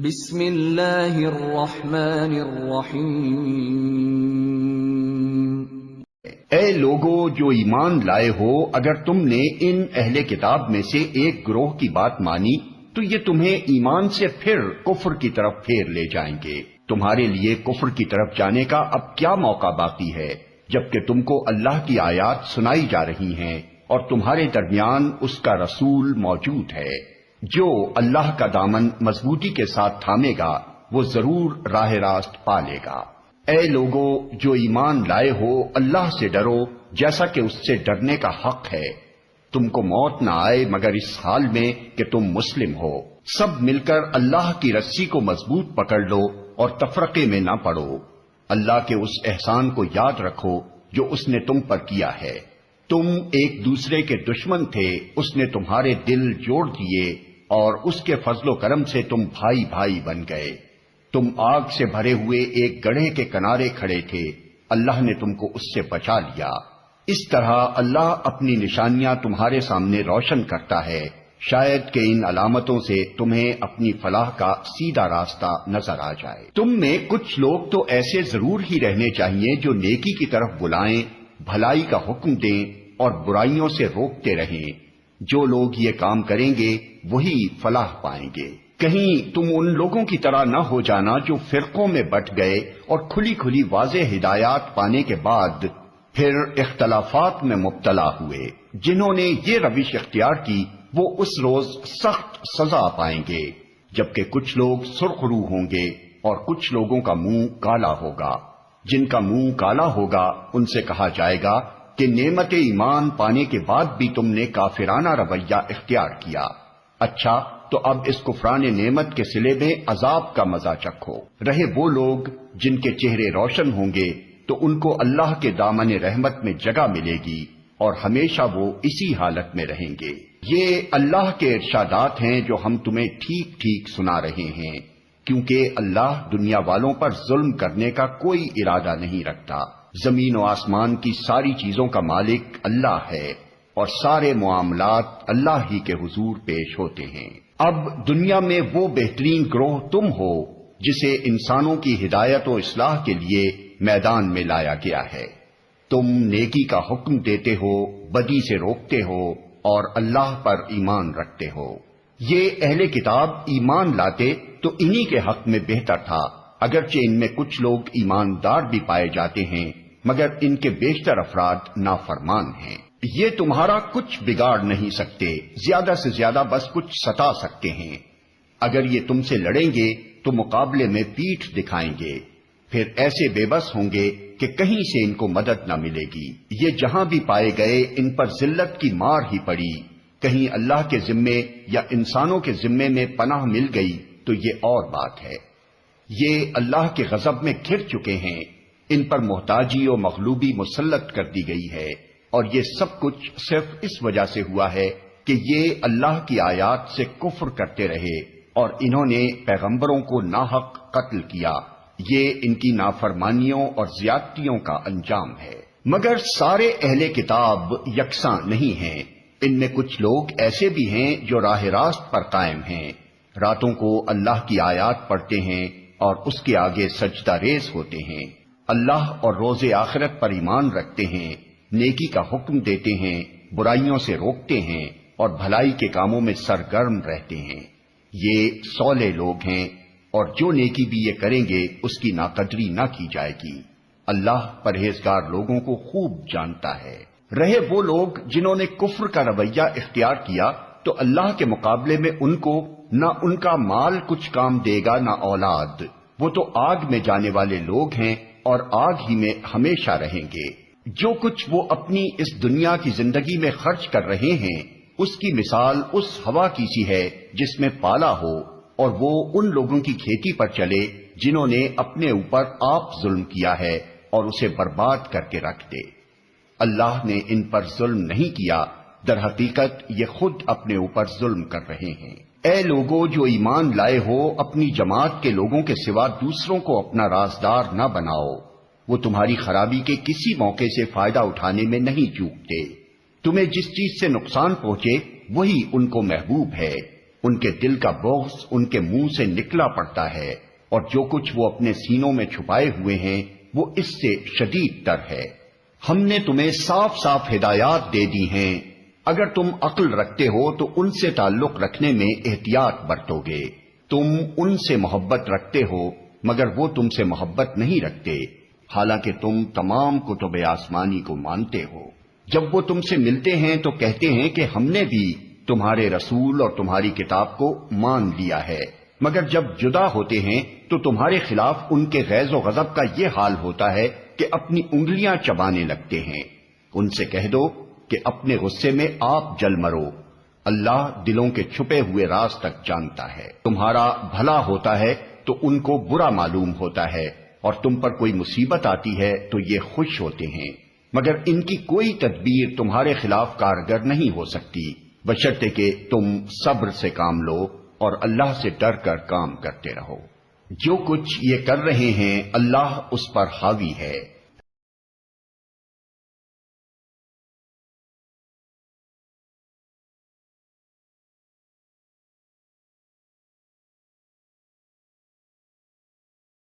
بسم اللہ الرحمن الرحیم۔ اے لوگو جو ایمان لائے ہو، اگر تم نے ان اہل کتاب میں سے ایک گروہ کی بات مانی تو یہ تمہیں ایمان سے پھر کفر کی طرف پھیر لے جائیں گے۔ تمہارے لیے کفر کی طرف جانے کا اب کیا موقع باقی ہے، جبکہ تم کو اللہ کی آیات سنائی جا رہی ہیں اور تمہارے درمیان اس کا رسول موجود ہے۔ جو اللہ کا دامن مضبوطی کے ساتھ تھامے گا وہ ضرور راہ راست پا لے گا۔ اے لوگو جو ایمان لائے ہو، اللہ سے ڈرو جیسا کہ اس سے ڈرنے کا حق ہے۔ تم کو موت نہ آئے مگر اس حال میں کہ تم مسلم ہو۔ سب مل کر اللہ کی رسی کو مضبوط پکڑ لو اور تفرقے میں نہ پڑو۔ اللہ کے اس احسان کو یاد رکھو جو اس نے تم پر کیا ہے۔ تم ایک دوسرے کے دشمن تھے، اس نے تمہارے دل جوڑ دیے اور اس کے فضل و کرم سے تم بھائی بھائی بن گئے۔ تم آگ سے بھرے ہوئے ایک گڑھے کے کنارے کھڑے تھے، اللہ نے تم کو اس سے بچا لیا۔ اس طرح اللہ اپنی نشانیاں تمہارے سامنے روشن کرتا ہے، شاید کہ ان علامتوں سے تمہیں اپنی فلاح کا سیدھا راستہ نظر آ جائے۔ تم میں کچھ لوگ تو ایسے ضرور ہی رہنے چاہیے جو نیکی کی طرف بلائیں، بھلائی کا حکم دیں اور برائیوں سے روکتے رہیں۔ جو لوگ یہ کام کریں گے وہی فلاح پائیں گے۔ کہیں تم ان لوگوں کی طرح نہ ہو جانا جو فرقوں میں بٹ گئے اور کھلی کھلی واضح ہدایات پانے کے بعد پھر اختلافات میں مبتلا ہوئے۔ جنہوں نے یہ روش اختیار کی وہ اس روز سخت سزا پائیں گے، جبکہ کچھ لوگ سرخ رو ہوں گے اور کچھ لوگوں کا منہ کالا ہوگا۔ جن کا منہ کالا ہوگا ان سے کہا جائے گا کہ نعمت ایمان پانے کے بعد بھی تم نے کافرانہ رویہ اختیار کیا۔ اچھا تو اب اس کفران نعمت کے صلے میں عذاب کا مزہ چکھو۔ رہے وہ لوگ جن کے چہرے روشن ہوں گے تو ان کو اللہ کے دامن رحمت میں جگہ ملے گی اور ہمیشہ وہ اسی حالت میں رہیں گے۔ یہ اللہ کے ارشادات ہیں جو ہم تمہیں ٹھیک ٹھیک سنا رہے ہیں، کیونکہ اللہ دنیا والوں پر ظلم کرنے کا کوئی ارادہ نہیں رکھتا۔ زمین و آسمان کی ساری چیزوں کا مالک اللہ ہے اور سارے معاملات اللہ ہی کے حضور پیش ہوتے ہیں۔ اب دنیا میں وہ بہترین گروہ تم ہو جسے انسانوں کی ہدایت و اصلاح کے لیے میدان میں لایا گیا ہے۔ تم نیکی کا حکم دیتے ہو، بدی سے روکتے ہو اور اللہ پر ایمان رکھتے ہو۔ یہ اہل کتاب ایمان لاتے تو انہی کے حق میں بہتر تھا، اگرچہ ان میں کچھ لوگ ایماندار بھی پائے جاتے ہیں مگر ان کے بیشتر افراد نافرمان ہیں۔ یہ تمہارا کچھ بگاڑ نہیں سکتے، زیادہ سے زیادہ بس کچھ ستا سکتے ہیں۔ اگر یہ تم سے لڑیں گے تو مقابلے میں پیٹھ دکھائیں گے، پھر ایسے بے بس ہوں گے کہ کہیں سے ان کو مدد نہ ملے گی۔ یہ جہاں بھی پائے گئے ان پر ذلت کی مار ہی پڑی، کہیں اللہ کے ذمے یا انسانوں کے ذمے میں پناہ مل گئی تو یہ اور بات ہے۔ یہ اللہ کے غضب میں گھر چکے ہیں، ان پر محتاجی و مغلوبی مسلط کر دی گئی ہے، اور یہ سب کچھ صرف اس وجہ سے ہوا ہے کہ یہ اللہ کی آیات سے کفر کرتے رہے اور انہوں نے پیغمبروں کو ناحق قتل کیا۔ یہ ان کی نافرمانیوں اور زیادتیوں کا انجام ہے۔ مگر سارے اہل کتاب یکساں نہیں ہیں، ان میں کچھ لوگ ایسے بھی ہیں جو راہ راست پر قائم ہیں، راتوں کو اللہ کی آیات پڑھتے ہیں اور اس کے آگے سجدہ ریز ہوتے ہیں، اللہ اور روز آخرت پر ایمان رکھتے ہیں، نیکی کا حکم دیتے ہیں، برائیوں سے روکتے ہیں اور بھلائی کے کاموں میں سرگرم رہتے ہیں۔ یہ صالح لوگ ہیں اور جو نیکی بھی یہ کریں گے اس کی ناقدری نہ کی جائے گی۔ اللہ پرہیزگار لوگوں کو خوب جانتا ہے۔ رہے وہ لوگ جنہوں نے کفر کا رویہ اختیار کیا تو اللہ کے مقابلے میں ان کو نہ ان کا مال کچھ کام دے گا نہ اولاد، وہ تو آگ میں جانے والے لوگ ہیں اور آگ ہی میں ہمیشہ رہیں گے۔ جو کچھ وہ اپنی اس دنیا کی زندگی میں خرچ کر رہے ہیں اس کی مثال اس ہوا کی سی ہے جس میں پالا ہو اور وہ ان لوگوں کی کھیتی پر چلے جنہوں نے اپنے اوپر آپ ظلم کیا ہے اور اسے برباد کر کے رکھ دے۔ اللہ نے ان پر ظلم نہیں کیا، در حقیقت یہ خود اپنے اوپر ظلم کر رہے ہیں۔ اے لوگو جو ایمان لائے ہو، اپنی جماعت کے لوگوں کے سوا دوسروں کو اپنا رازدار نہ بناؤ، وہ تمہاری خرابی کے کسی موقع سے فائدہ اٹھانے میں نہیں چوکتے۔ تمہیں جس چیز سے نقصان پہنچے وہی ان کو محبوب ہے، ان کے دل کا بغض ان کے منہ سے نکلا پڑتا ہے، اور جو کچھ وہ اپنے سینوں میں چھپائے ہوئے ہیں وہ اس سے شدید تر ہے۔ ہم نے تمہیں صاف صاف ہدایات دے دی ہیں، اگر تم عقل رکھتے ہو تو ان سے تعلق رکھنے میں احتیاط برتو گے۔ تم ان سے محبت رکھتے ہو مگر وہ تم سے محبت نہیں رکھتے، حالانکہ تم تمام کتب آسمانی کو مانتے ہو۔ جب وہ تم سے ملتے ہیں تو کہتے ہیں کہ ہم نے بھی تمہارے رسول اور تمہاری کتاب کو مان لیا ہے، مگر جب جدا ہوتے ہیں تو تمہارے خلاف ان کے غیظ و غضب کا یہ حال ہوتا ہے کہ اپنی انگلیاں چبانے لگتے ہیں۔ ان سے کہہ دو کہ اپنے غصے میں آپ جل مرو، اللہ دلوں کے چھپے ہوئے راز تک جانتا ہے۔ تمہارا بھلا ہوتا ہے تو ان کو برا معلوم ہوتا ہے، اور تم پر کوئی مصیبت آتی ہے تو یہ خوش ہوتے ہیں، مگر ان کی کوئی تدبیر تمہارے خلاف کارگر نہیں ہو سکتی، بشرطے کہ تم صبر سے کام لو اور اللہ سے ڈر کر کام کرتے رہو۔ جو کچھ یہ کر رہے ہیں اللہ اس پر حاوی ہے۔